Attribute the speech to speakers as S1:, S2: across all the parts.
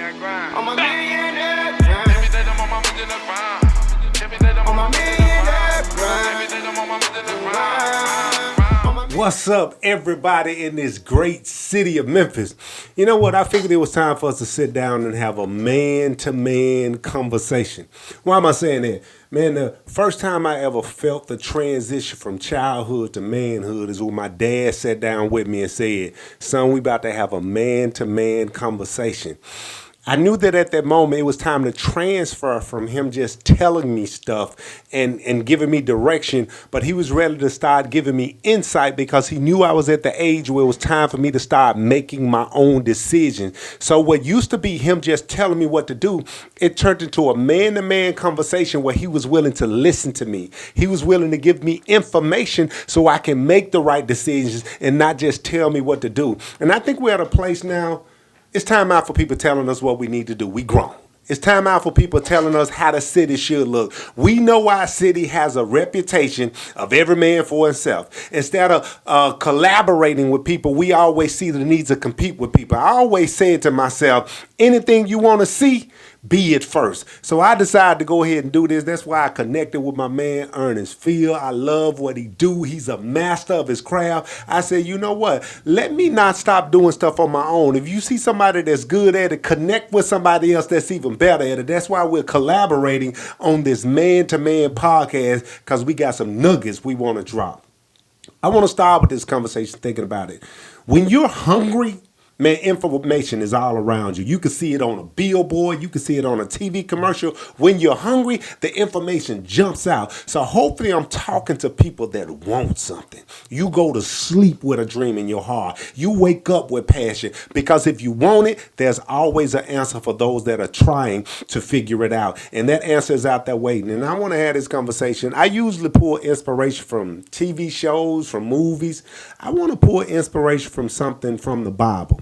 S1: On my millionaire grind. Every day I'm on my millionaire grind. Every day I'm on my millionaire grind. Every day I'm on my millionaire grind.
S2: What's up, everybody in this great city of Memphis? You know what? I figured it was time for us to sit down and have a man-to-man conversation. Why am I saying that? Man, the first time I ever felt the transition from childhood to manhood is when my dad sat down with me and said, "Son, we about to have a man-to-man conversation." I knew that at that moment it was time to transfer from him just telling me stuff and giving me direction, but he was ready to start giving me insight because he knew I was at the age where it was time for me to start making my own decisions. So what used to be him just telling me what to do, it turned into a man-to-man conversation where he was willing to listen to me. He was willing to give me information so I can make the right decisions and not just tell me what to do. And I think we're at a place now. It's time out for people telling us what we need to do. We grown. It's time out for people telling us how the city should look. We know our city has a reputation of every man for himself. Instead of collaborating with people, we always see the need to compete with people. I always say to myself, anything you want to see, be it first. So I decided to go ahead and do this. That's why I connected with my man, Ernest Field. I love what he do. He's a master of his craft. I said, you know what? Let me not stop doing stuff on my own. If you see somebody that's good at it, connect with somebody else that's even better at it. That's why we're collaborating on this man-to-man podcast, because we got some nuggets we want to drop. I want to start with this conversation thinking about it. When you're hungry, man, information is all around you. You can see it on a billboard. You can see it on a TV commercial. When you're hungry, the information jumps out. So hopefully I'm talking to people that want something. You go to sleep with a dream in your heart. You wake up with passion, because if you want it, there's always an answer for those that are trying to figure it out. And that answer is out there waiting. And I want to have this conversation. I usually pull inspiration from TV shows, from movies. I want to pull inspiration from something from the Bible.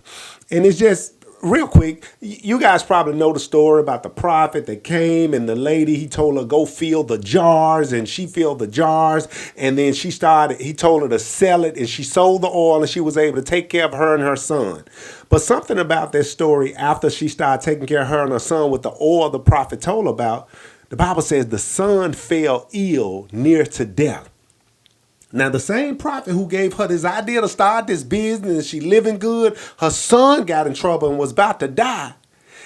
S2: And it's just real quick. You guys probably know the story about the prophet that came, and the lady, he told her, go fill the jars, and she filled the jars. And then he told her to sell it, and she sold the oil, and she was able to take care of her and her son. But something about this story, after she started taking care of her and her son with the oil the prophet told her about, the Bible says the son fell ill near to death. Now, the same prophet who gave her this idea to start this business and she living good, her son got in trouble and was about to die.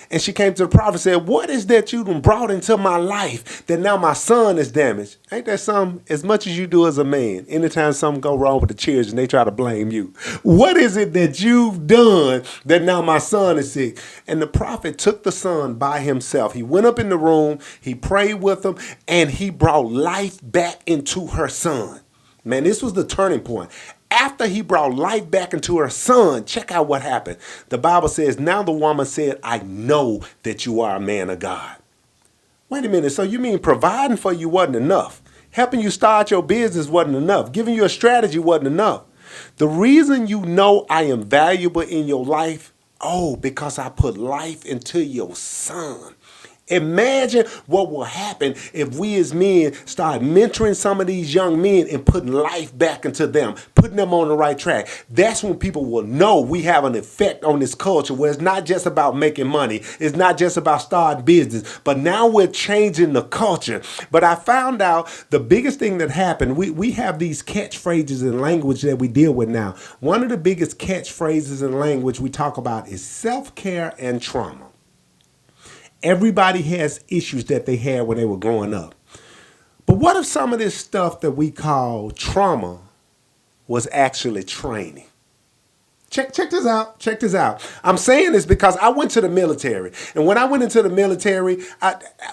S2: And she came to the prophet and said, what is that you done brought into my life that now my son is damaged? Ain't that something? As much as you do as a man, anytime something go wrong with the children, they try to blame you. What is it that you've done that now my son is sick? And the prophet took the son by himself. He went up in the room, he prayed with him, and he brought life back into her son. Man, this was the turning point. After he brought life back into her son, check out what happened. The Bible says, now the woman said, I know that you are a man of God. Wait a minute. So you mean providing for you wasn't enough? Helping you start your business wasn't enough? Giving you a strategy wasn't enough? The reason you know I am valuable in your life, because I put life into your son. Imagine what will happen if we as men start mentoring some of these young men and putting life back into them, putting them on the right track. That's when people will know we have an effect on this culture where it's not just about making money. It's not just about starting business, but now we're changing the culture. But I found out the biggest thing that happened, we have these catchphrases in language that we deal with now. One of the biggest catchphrases in language we talk about is self-care and trauma. Everybody has issues that they had when they were growing up. But what if some of this stuff that we call trauma was actually training? Check this out. Check this out. I'm saying this because I went to the military. And when I went into the military,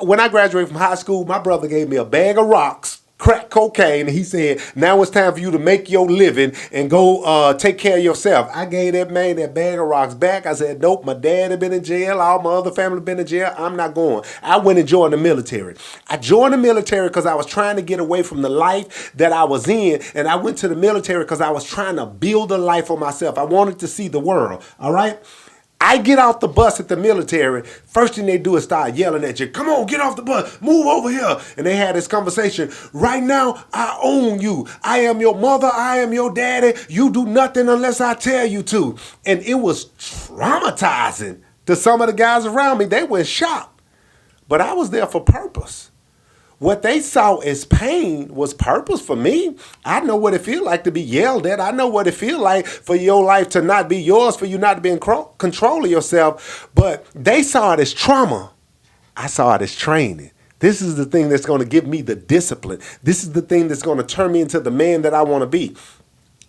S2: when I graduated from high school, my brother gave me a bag of rocks, crack cocaine, and he said, now it's time for you to make your living and go take care of yourself. I gave that man that bag of rocks back. I said, nope, my dad had been in jail. All my other family been in jail. I'm not going. I went and joined the military. I joined the military because I was trying to get away from the life that I was in. And I went to the military because I was trying to build a life for myself. I wanted to see the world. All right. I get off the bus at the military. First thing they do is start yelling at you. Come on, get off the bus. Move over here. And they had this conversation. Right now, I own you. I am your mother. I am your daddy. You do nothing unless I tell you to. And it was traumatizing. To some of the guys around me, they were in shock. But I was there for purpose. What they saw as pain was purpose for me. I know what it feels like to be yelled at. I know what it feels like for your life to not be yours, for you not to be in control of yourself. But they saw it as trauma. I saw it as training. This is the thing that's going to give me the discipline. This is the thing that's going to turn me into the man that I want to be.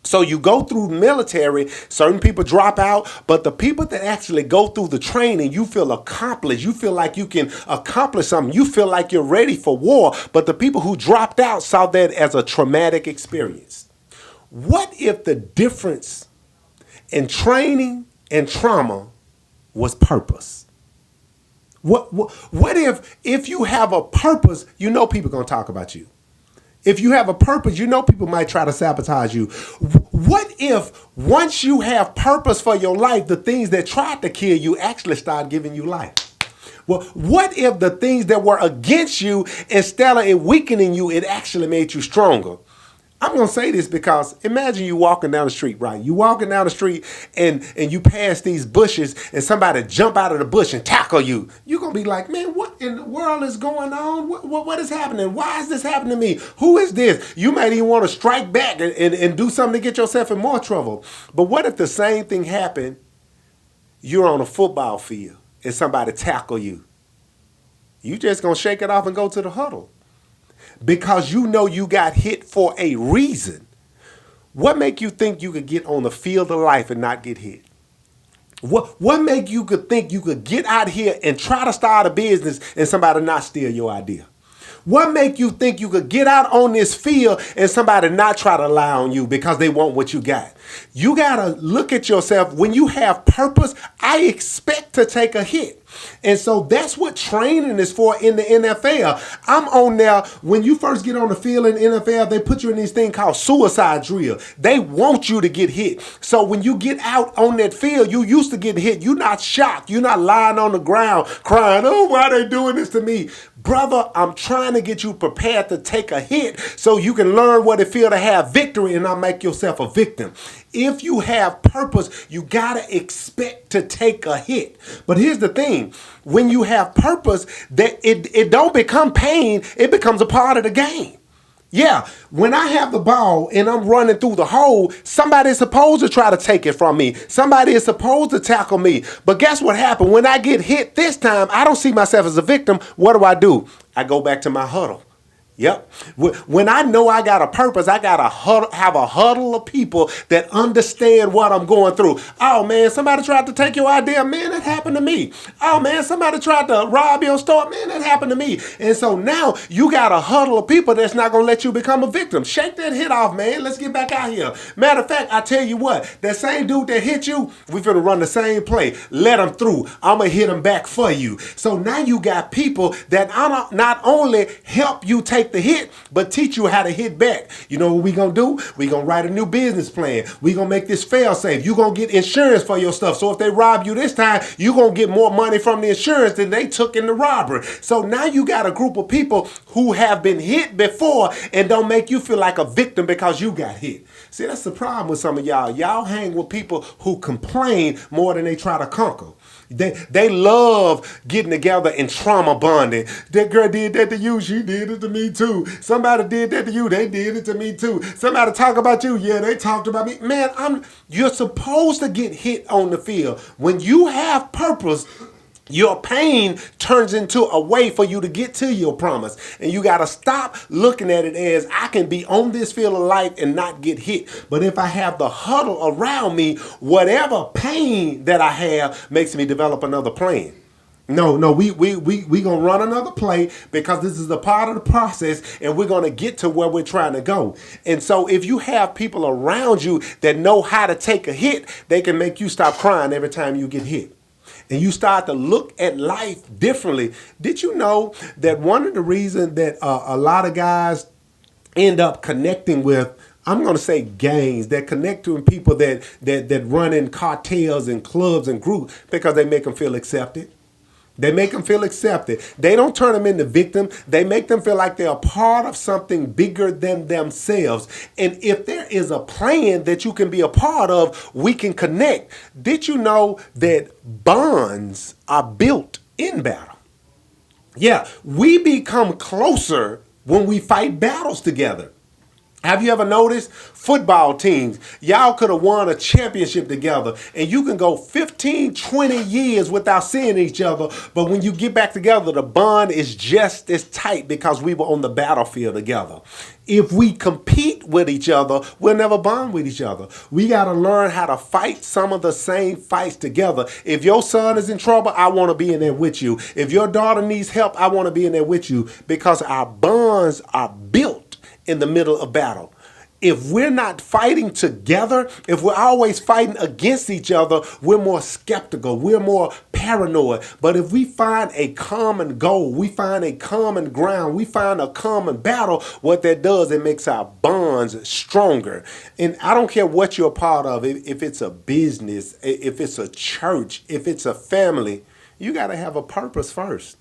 S2: So you go through military, certain people drop out, but the people that actually go through the training, you feel accomplished. You feel like you can accomplish something. You feel like you're ready for war. But the people who dropped out saw that as a traumatic experience. What if the difference in training and trauma was purpose? What if you have a purpose, you know people are going to talk about you. If you have a purpose, you know people might try to sabotage you. What if once you have purpose for your life, the things that tried to kill you actually start giving you life? Well, what if the things that were against you, instead of it weakening you, it actually made you stronger? I'm going to say this because imagine you walking down the street, right? You walking down the street and you pass these bushes and somebody jump out of the bush and tackle you. You're going to be like, man, what in the world is going on? What is happening? Why is this happening to me? Who is this? You might even want to strike back and do something to get yourself in more trouble. But what if the same thing happened? You're on a football field and somebody tackle you. You just going to shake it off and go to the huddle. Because you know you got hit for a reason. What make you think you could get on the field of life and not get hit? What make you could think you could get out here and try to start a business and somebody not steal your idea? What make you think you could get out on this field and somebody not try to lie on you because they want what you got? You got to look at yourself. When you have purpose, I expect to take a hit. And so that's what training is for in the NFL. I'm on there. When you first get on the field in the NFL, they put you in this thing called suicide drill. They want you to get hit. So when you get out on that field, you used to get hit. You're not shocked. You're not lying on the ground crying, oh, why are they doing this to me? Brother, I'm trying to get you prepared to take a hit so you can learn what it feels to have victory and not make yourself a victim. If you have purpose, you got to expect to take a hit. But here's the thing. When you have purpose, that it don't become pain. It becomes a part of the game. Yeah, when I have the ball and I'm running through the hole, somebody is supposed to try to take it from me. Somebody is supposed to tackle me. But guess what happened? When I get hit this time, I don't see myself as a victim. What do? I go back to my huddle. Yep. When I know I got a purpose, I got to have a huddle of people that understand what I'm going through. Oh, man, somebody tried to take your idea. Man, that happened to me. Oh, man, somebody tried to rob your store. Man, that happened to me. And so now you got a huddle of people that's not going to let you become a victim. Shake that hit off, man. Let's get back out here. Matter of fact, I tell you what, that same dude that hit you, we finna run the same play. Let him through. I'm going to hit him back for you. So now you got people that not only help you take the hit, but teach you how to hit back. You know what we gonna do? We gonna write a new business plan. We gonna make this fail safe. You gonna get insurance for your stuff. So if they rob you this time, you gonna get more money from the insurance than they took in the robbery. So now you got a group of people who have been hit before and don't make you feel like a victim because you got hit. See, that's the problem with some of y'all. Y'all hang with people who complain more than they try to conquer. They love getting together and trauma bonding. That girl did that to you. She did it to me too. Somebody did that to you. They did it to me too. Somebody talk about you. Yeah, they talked about me. Man, you're supposed to get hit on the field. When you have purpose, your pain turns into a way for you to get to your promise. And you got to stop looking at it as I can be on this field of life and not get hit. But if I have the huddle around me, whatever pain that I have makes me develop another plan. No, we gonna run another play because this is a part of the process and we're gonna get to where we're trying to go. And so if you have people around you that know how to take a hit, they can make you stop crying every time you get hit. And you start to look at life differently. Did you know that one of the reasons that a lot of guys end up connecting with, I'm going to say gangs, that connect to people that run in cartels and clubs and groups because they make them feel accepted? They make them feel accepted. They don't turn them into victims. They make them feel like they're a part of something bigger than themselves. And if there is a plan that you can be a part of, we can connect. Did you know that bonds are built in battle? Yeah, we become closer when we fight battles together. Have you ever noticed football teams? Y'all could have won a championship together and you can go 15, 20 years without seeing each other. But when you get back together, the bond is just as tight because we were on the battlefield together. If we compete with each other, we'll never bond with each other. We got to learn how to fight some of the same fights together. If your son is in trouble, I want to be in there with you. If your daughter needs help, I want to be in there with you because our bonds are built in the middle of battle. If we're not fighting together, if we're always fighting against each other, we're more skeptical, we're more paranoid. But if we find a common goal, we find a common ground, we find a common battle, what that does, it makes our bonds stronger. And I don't care what you're a part of, if it's a business, if it's a church, if it's a family, you got to have a purpose first.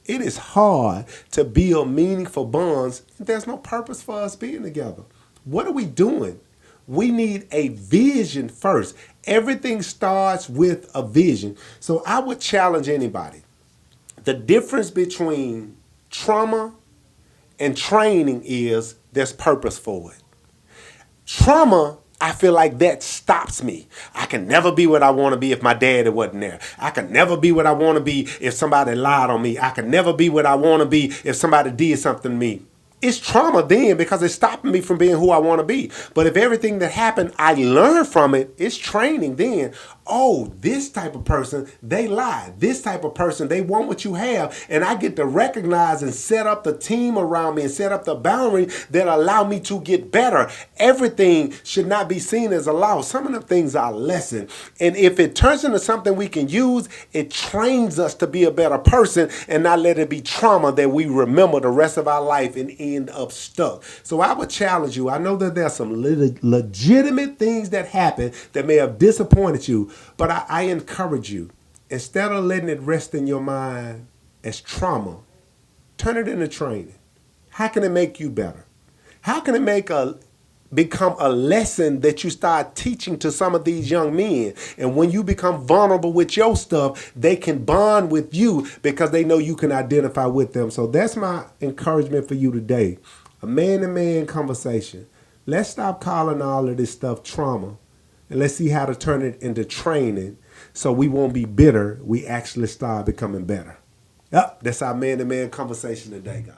S2: It is hard to build meaningful bonds if there's no purpose for us being together. What are we doing? We need a vision first. Everything starts with a vision. So I would challenge anybody. The difference between trauma and training is there's purpose for it. Trauma, I feel like that stops me. I can never be what I want to be if my daddy wasn't there. I can never be what I want to be if somebody lied on me. I can never be what I want to be if somebody did something to me. It's trauma then because it's stopping me from being who I want to be. But if everything that happened, I learn from it, it's training then. Oh, this type of person, they lie. This type of person, they want what you have. And I get to recognize and set up the team around me and set up the boundary that allow me to get better. Everything should not be seen as a loss. Some of the things are a lesson. And if it turns into something we can use, it trains us to be a better person and not let it be trauma that we remember the rest of our life and end up stuck. So I would challenge you. I know that there's some legitimate things that happen that may have disappointed you, but I encourage you, instead of letting it rest in your mind as trauma, turn it into training. How can it make you better? How can it become a lesson that you start teaching to some of these young men? And when you become vulnerable with your stuff, they can bond with you because they know you can identify with them. So that's my encouragement for you today. A man-to-man conversation. Let's stop calling all of this stuff trauma. And let's see how to turn it into training so we won't be bitter. We actually start becoming better. Yep, that's our man-to-man conversation today, guys.